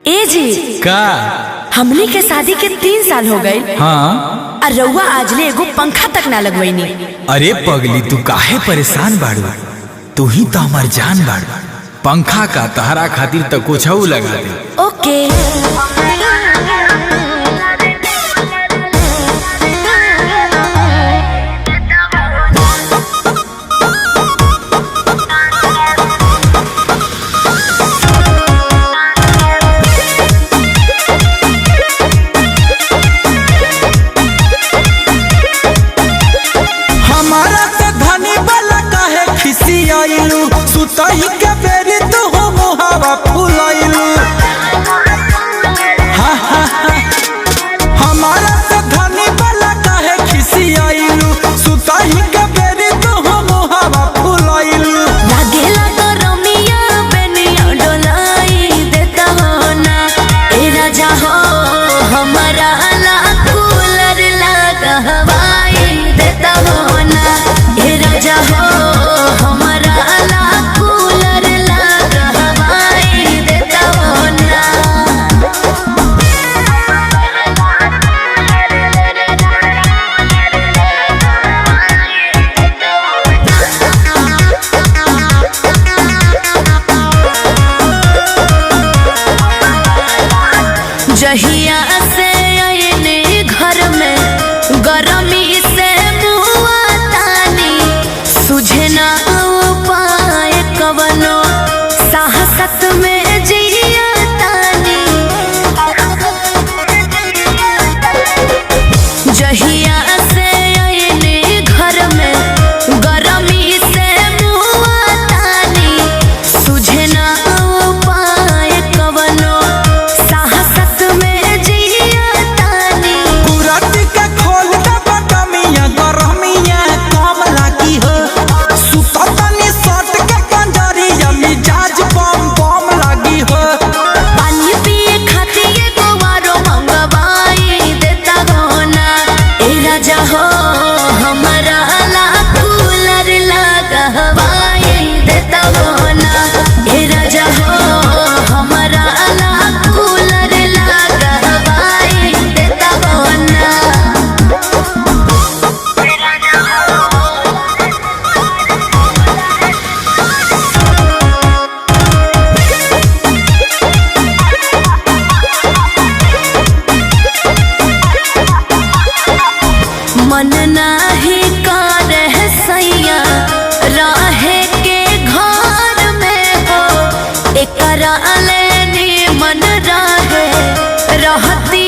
ए जी का हमनी के शादी के 3 साल हो गए। हाँ और रउआ आजले एगो पंखा तक ना लगवैनी। अरे पगली तू काहे परेशान बाड़ू, तू ही तो हमार जान बाड़ू। पंखा का तहरा खातिर तो कुछ लगा दे। ओके सुतही के बेरी तो हो मोहावा फुलाइलू। हमारा से धनी वाला काहे खिसियाइलू। सुतही के बेरी तो हो मोहावा फुलाइलू। लागेला तो रमिया बेनिया डोलाई देता हो ना। ए राजा हो हमारा ला कूलर लगा हवाई देता हो ना। ए राजा हो हमारा जहिया से आयने घर में गरमी से मुआ तानी। सुझे ना उपाय कवनो साहसत में जिया तानी। जहिया से आयने घर में गरमी से मुआ तानी। सुझे ना उपाय कवनो मन नाही करे सैया रहे के घर में हो। एकरा लेनी मन रहे रहती